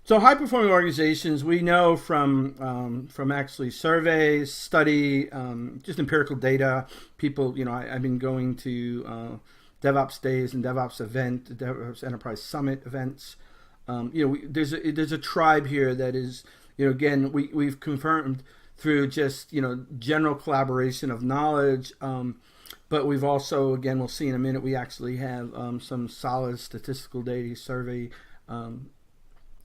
So high performing organizations, we know from actually surveys, study, just empirical data. People, I've been going to DevOps days and DevOps DevOps Enterprise Summit events. There's a tribe here that is, again, we've confirmed through just general collaboration of knowledge. But we've also, again, we'll see in a minute, we actually have some solid statistical data, survey,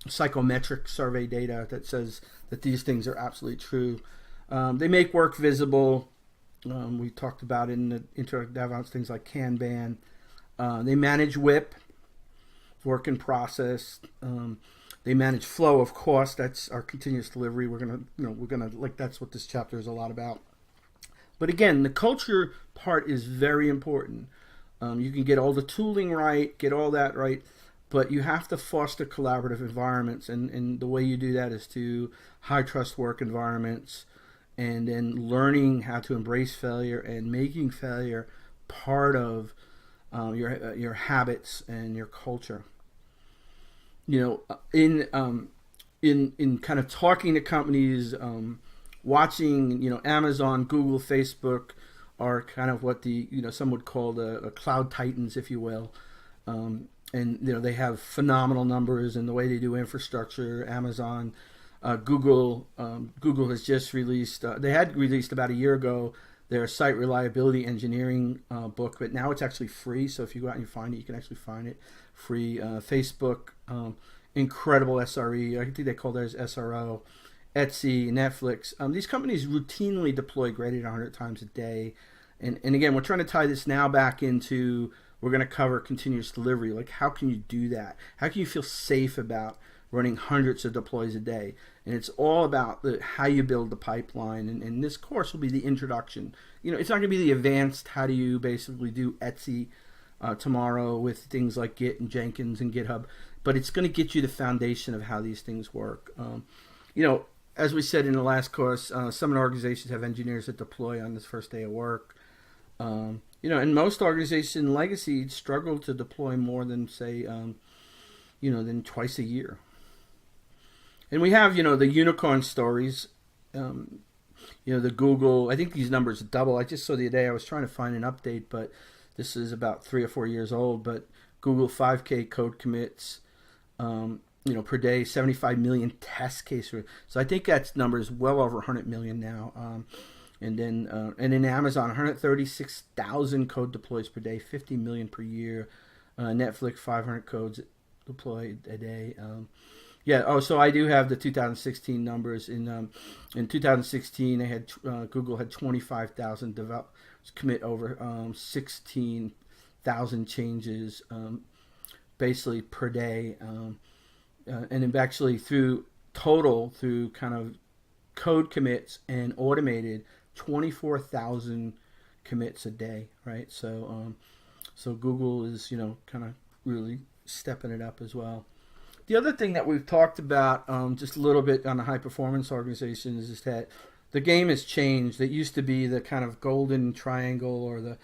psychometric survey data that says that these things are absolutely true. They make work visible. We talked about in the intro to DevOps things like Kanban. They manage WIP, work in process. They manage flow, of course. That's our continuous delivery. That's what this chapter is a lot about. But again, the culture part is very important. You can get all the tooling right, get all that right, but you have to foster collaborative environments, and the way you do that is to high trust work environments, and then learning how to embrace failure and making failure part of your habits and your culture. In kind of talking to companies, watching Amazon, Google, Facebook are kind of what the some would call the cloud titans, if you will. And they have phenomenal numbers in the way they do infrastructure. Amazon, Google has just released. They had released about a year ago their site reliability engineering book, but now it's actually free. So if you go out and you find it, you can actually find it free. Facebook, incredible SRE. I think they call theirs SRO. Etsy, Netflix. These companies routinely deploy greater than 100 times a day. And again, we're trying to tie this now back into, we're going to cover continuous delivery. Like, how can you do that? How can you feel safe about running hundreds of deploys a day? And it's all about how you build the pipeline. And this course will be the introduction. It's not going to be the advanced, how do you basically do Etsy tomorrow with things like Git and Jenkins and GitHub. But it's going to get you the foundation of how these things work. As we said in the last course, some organizations have engineers that deploy on this first day of work. And most organizations legacy struggle to deploy more than, say, than twice a year. And we have, the unicorn stories. The Google, I think these numbers double. I just saw the other day, I was trying to find an update, but this is about 3 or 4 years old. But Google 5K code commits, per day, 75 million test cases. So I think that number is well over 100 million now. And in Amazon, 136,000 code deploys per day, 50 million per year. Netflix, 500 codes deployed a day. So I do have the 2016 numbers. In 2016, they had Google had 25,000 developers commit over 16,000 changes, basically per day. And actually through kind of code commits and automated, 24,000 commits a day, right? So Google is kind of really stepping it up as well. The other thing that we've talked about just a little bit on the high performance organizations is that the game has changed. It used to be the kind of golden triangle, or the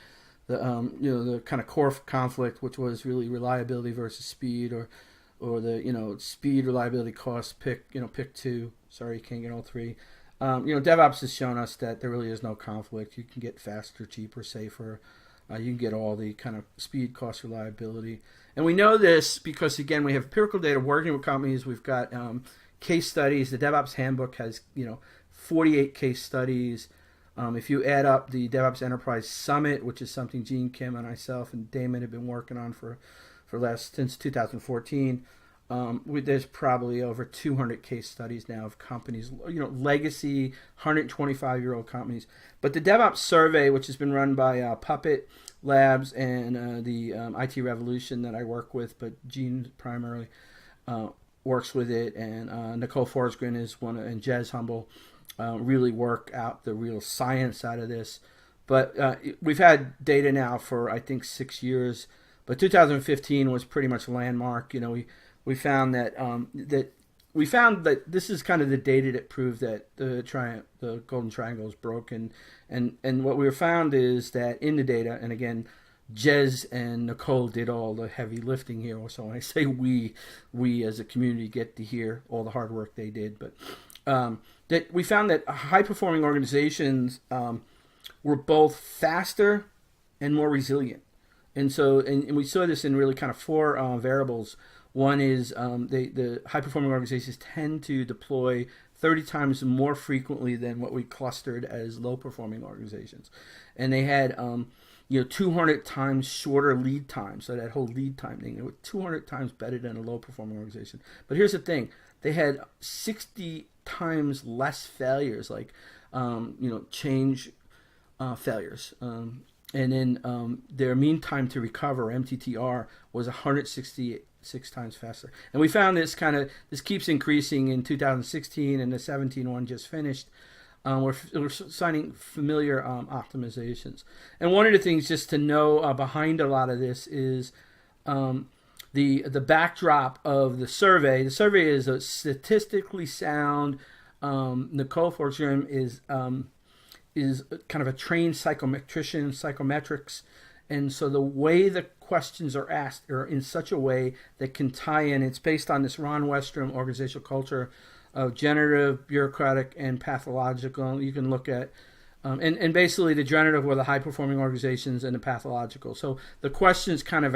kind of core conflict, which was really reliability versus speed, or the speed, reliability, cost. Pick two. Sorry, you can't get all three. DevOps has shown us that there really is no conflict. You can get faster, cheaper, safer. You can get all the kind of speed, cost, reliability. And we know this because, again, we have empirical data working with companies. We've got case studies. The DevOps Handbook has 48 case studies. If you add up the DevOps Enterprise Summit, which is something Gene, Kim, and myself and Damon have been working on since 2014, there's probably over 200 case studies now of companies, legacy 125-year-old companies. But the DevOps survey, which has been run by Puppet Labs and the IT Revolution that I work with, but Gene primarily works with it, and Nicole Forsgren is one, and Jez Humble really work out the real science out of this. But we've had data now for, I think, 6 years. But 2015 was pretty much a landmark. We found that this is kind of the data that proved that the golden triangle is broken, and what we found is that in the data, and again, Jez and Nicole did all the heavy lifting here. So when I say we as a community get to hear all the hard work they did. But that we found that high performing organizations were both faster and more resilient. And so, and we saw this in really kind of four variables. One is the high performing organizations tend to deploy 30 times more frequently than what we clustered as low performing organizations. And they had 200 times shorter lead time. So that whole lead time thing, it was 200 times better than a low performing organization. But here's the thing, they had 60 times less failures, like change failures. And then their mean time to recover, MTTR, was 166 times faster. And we found this keeps increasing in 2016, and the 17 one just finished. We're signing familiar optimizations. And one of the things just to know behind a lot of this is the backdrop of the survey. The survey is a statistically sound. Nicole Fortune is kind of a trained psychometrician, psychometrics, and so the way the questions are asked are in such a way that can tie in. It's based on this Ron Westrom organizational culture of generative, bureaucratic, and pathological. You can look at and basically the generative were the high performing organizations and the pathological. So the questions kind of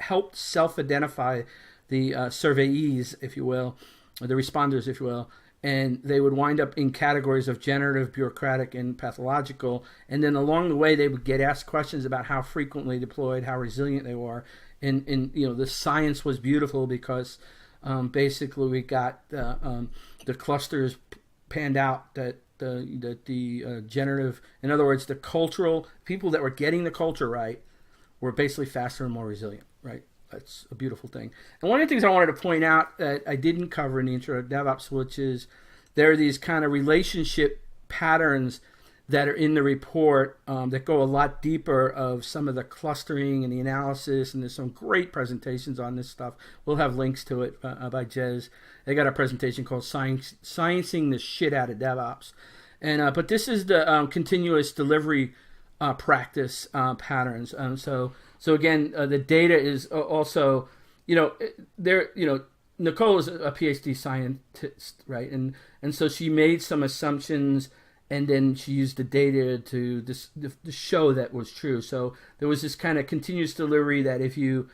helped self-identify the surveyees, if you will, or the responders, if you will, and they would wind up in categories of generative, bureaucratic, and pathological. And then along the way, they would get asked questions about how frequently deployed, how resilient they were. And the science was beautiful because basically we got the clusters panned out that the generative, in other words, the cultural people that were getting the culture right were basically faster and more resilient, right? That's a beautiful thing. And one of the things I wanted to point out that I didn't cover in the intro to DevOps, which is there are these kind of relationship patterns that are in the report that go a lot deeper of some of the clustering and the analysis, and there's some great presentations on this stuff. We'll have links to it by Jez. They got a presentation called Sciencing the Shit Out of DevOps. And but this is the continuous delivery practice patterns. So again, the data is also, Nicole is a PhD scientist, right? And so she made some assumptions, and then she used the data to show that was true. So there was this kind of continuous delivery that if you're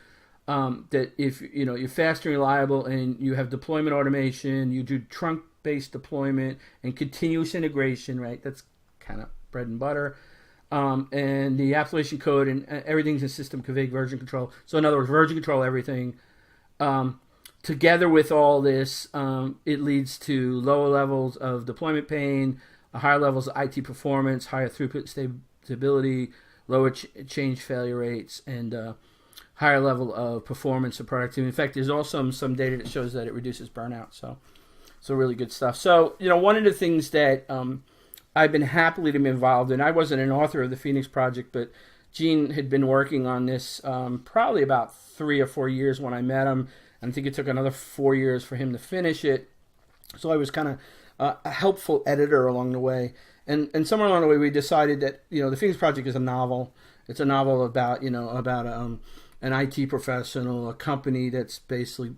fast and reliable and you have deployment automation, you do trunk-based deployment and continuous integration, right? That's kind of bread and butter. And the application code and everything's in system config version control. So in other words, version control everything. Together with all this, it leads to lower levels of deployment pain, higher levels of IT performance, higher throughput stability, lower change failure rates, and higher level of performance and productivity. In fact, there's also some data that shows that it reduces burnout. So really good stuff. So one of the things that I've been happily to be involved in. I wasn't an author of the Phoenix Project, but Gene had been working on this probably about 3 or 4 years when I met him. And I think it took another 4 years for him to finish it. So I was kind of a helpful editor along the way. And somewhere along the way, we decided that the Phoenix Project is a novel. It's a novel about an IT professional, a company that's basically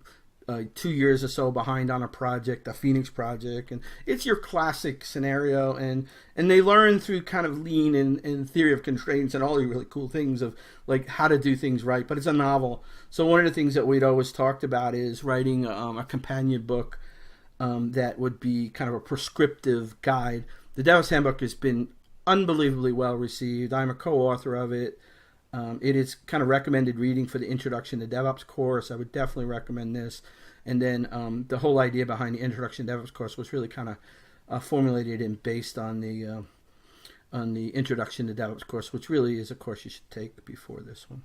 2 years or so behind on a project, a Phoenix project, and it's your classic scenario, and they learn through kind of lean and theory of constraints and all the really cool things of like how to do things right, but it's a novel. So one of the things that we'd always talked about is writing a companion book that would be kind of a prescriptive guide. The DevOps Handbook has been unbelievably well received. I'm a co-author of it. It is kind of recommended reading for the Introduction to DevOps course. I would definitely recommend this. And then the whole idea behind the Introduction to DevOps course was really kind of formulated and based on the Introduction to DevOps course, which really is a course you should take before this one.